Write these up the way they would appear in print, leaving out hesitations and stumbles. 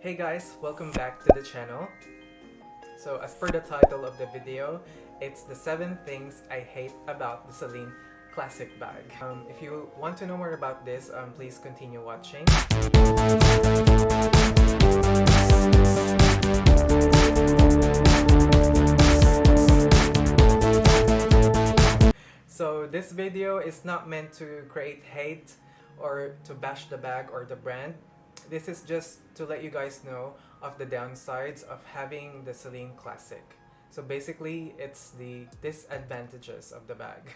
Hey guys, welcome back to the channel. So as per the title of the video, it's the 7 things I hate about the Celine Classic bag. If you want to know more about this, please continue watching. So this video is not meant to create hate or to bash the bag or the brand. This is just to let you guys know of the downsides of having the Celine Classic. So basically, it's the disadvantages of the bag.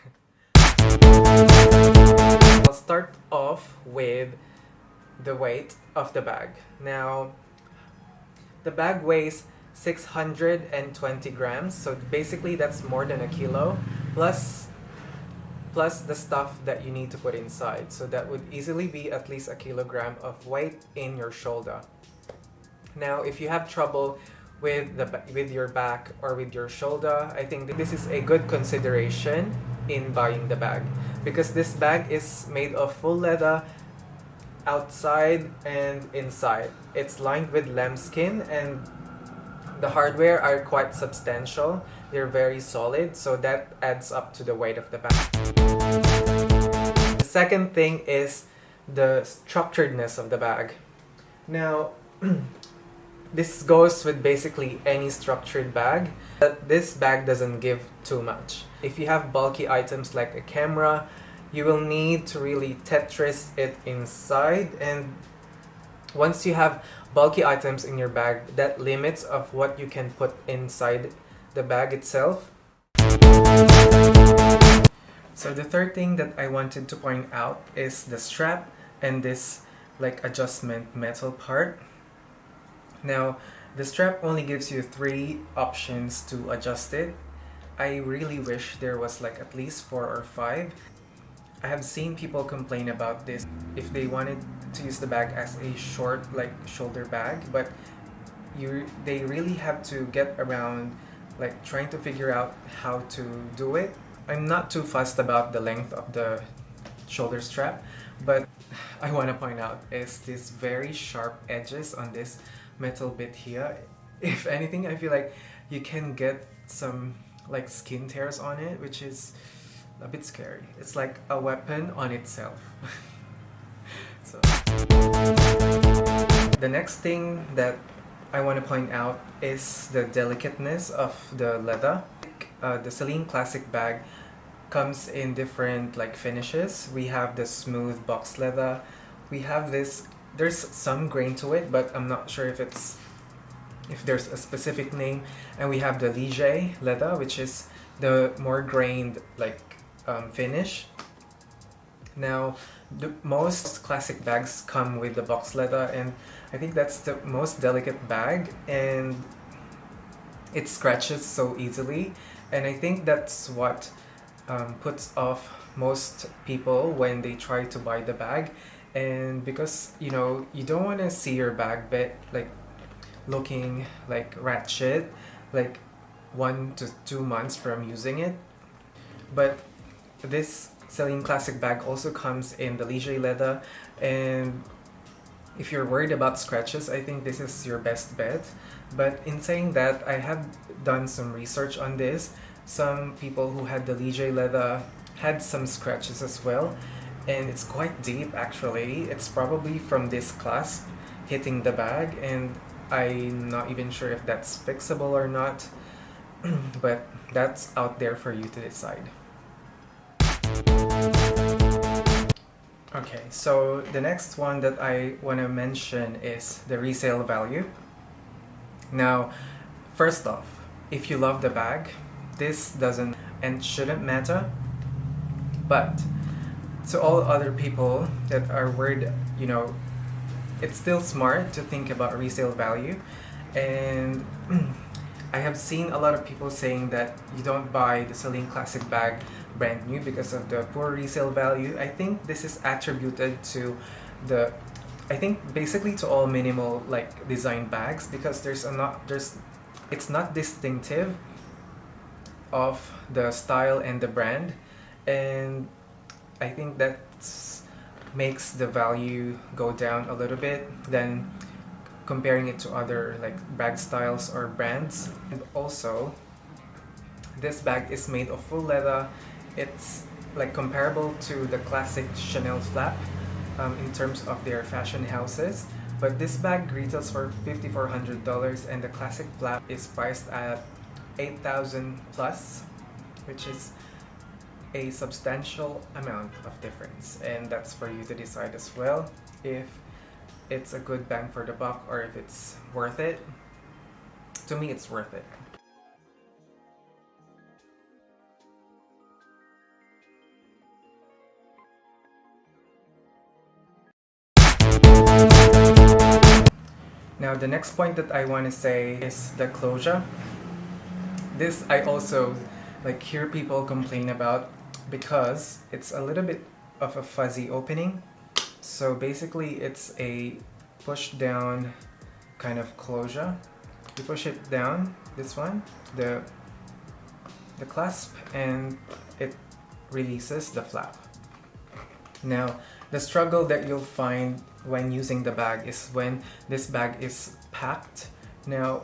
I'll start off with the weight of the bag. Now, the bag weighs 620 grams, so basically that's more than a kilo, plus the stuff that you need to put inside. So that would easily be at least a kilogram of weight in your shoulder. Now, if you have trouble with your back or with your shoulder, I think this is a good consideration in buying the bag, because this bag is made of full leather outside and inside. It's lined with lambskin, and the hardware are quite substantial. They're very solid, so that adds up to the weight of the bag. The second thing is the structuredness of the bag. Now, this goes with basically any structured bag, but this bag doesn't give too much. If you have bulky items like a camera, you will need to really Tetris it inside, and once you have bulky items in your bag, that limits of what you can put inside the bag itself. So the third thing that I wanted to point out is the strap and this like adjustment metal part. Now, the strap only gives you 3 options to adjust it. I really wish there was like at least 4 or 5. I have seen people complain about this if they wanted to use the bag as a short like shoulder bag, but they really have to get around like trying to figure out how to do it. I'm not too fussed about the length of the shoulder strap, but I want to point out is these very sharp edges on this metal bit here. If anything, I feel like you can get some like skin tears on it, which is a bit scary. It's like a weapon on itself. So the next thing that I want to point out is the delicateness of the leather. The Celine Classic bag comes in different like finishes. We have the smooth box leather. We have this, there's some grain to it, but I'm not sure if there's a specific name. And we have the Ligier leather, which is the more grained like finish. Now, most classic bags come with the box leather, and I think that's the most delicate bag, and it scratches so easily, and I think that's what puts off most people when they try to buy the bag. And because you don't want to see your bag like looking like ratchet like 1 to 2 months from using it. But this Celine Classic bag also comes in the Ligier leather, and if you're worried about scratches, I think this is your best bet. But in saying that, I have done some research on this. Some people who had the Ligier leather had some scratches as well, and it's quite deep actually. It's probably from this clasp hitting the bag, and I'm not even sure if that's fixable or not. But that's out there for you to decide. Okay, so the next one that I want to mention is the resale value. Now, first off, if you love the bag, this doesn't and shouldn't matter. But to all other people that are worried, it's still smart to think about resale value. And I have seen a lot of people saying that you don't buy the Celine Classic bag brand new because of the poor resale value. I think this is attributed to basically to all minimal like design bags, because it's not distinctive of the style and the brand, and I think that makes the value go down a little bit. Then comparing it to other like bag styles or brands. And also, this bag is made of full leather. It's like comparable to the classic Chanel flap in terms of their fashion houses. But this bag retails for $5,400 and the classic flap is priced at $8,000 plus, which is a substantial amount of difference, and that's for you to decide as well if it's a good bang for the buck or if it's worth it. To me, it's worth it. Now the next point that I want to say is the closure. This I also like hear people complain about because it's a little bit of a fuzzy opening. So basically it's a push down kind of closure. You push it down, this one, the clasp, and it releases the flap. Now the struggle that you'll find when using the bag is when this bag is packed. Now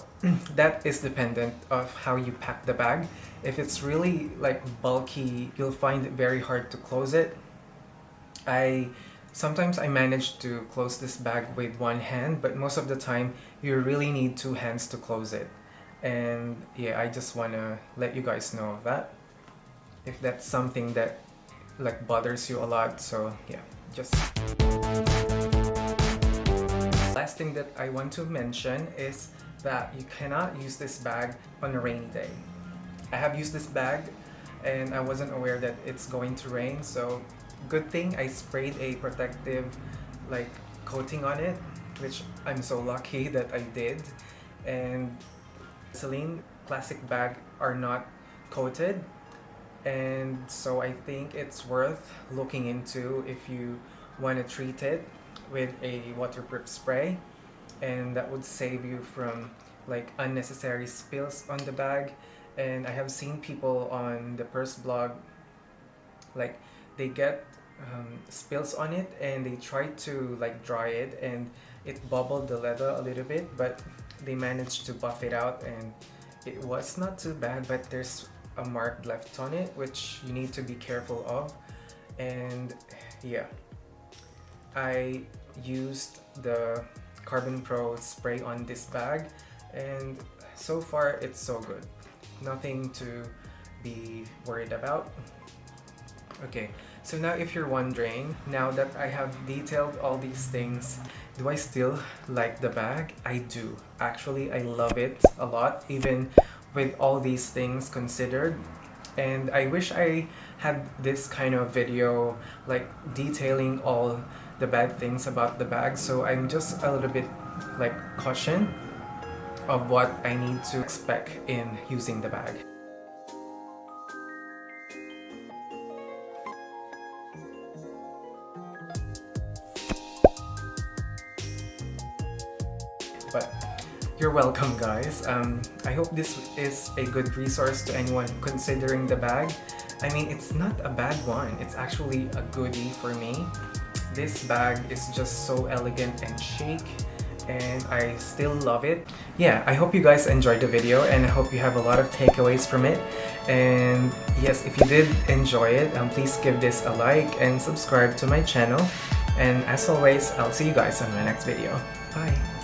that is dependent of how you pack the bag. If it's really like bulky, you'll find it very hard to close it. Sometimes I manage to close this bag with one hand, but most of the time you really need two hands to close it. And yeah, I just want to let you guys know of that, if that's something that like bothers you a lot. So yeah, just last thing that I want to mention is that you cannot use this bag on a rainy day. I have used this bag and I wasn't aware that it's going to rain, so good thing I sprayed a protective like coating on it, which I'm so lucky that I did. And Celine classic bag are not coated, and so I think it's worth looking into if you want to treat it with a waterproof spray, and that would save you from like unnecessary spills on the bag. And I have seen people on the Purse blog, like they get spills on it and they try to like dry it and it bubbled the leather a little bit, but they managed to buff it out and it was not too bad, but there's a mark left on it which you need to be careful of. And yeah, I used the Carbon Pro spray on this bag and so far it's so good. Nothing to be worried about. Okay, so now if you're wondering, now that I have detailed all these things, do I still like the bag? I do. Actually, I love it a lot, even with all these things considered. And I wish I had this kind of video, like detailing all the bad things about the bag. So I'm just a little bit like caution of what I need to expect in using the bag. But you're welcome, guys. I hope this is a good resource to anyone considering the bag. I mean, it's not a bad one. It's actually a goodie for me. This bag is just so elegant and chic, and I still love it. Yeah, I hope you guys enjoyed the video and I hope you have a lot of takeaways from it. And yes, if you did enjoy it, please give this a like and subscribe to my channel. And as always, I'll see you guys on my next video. Bye!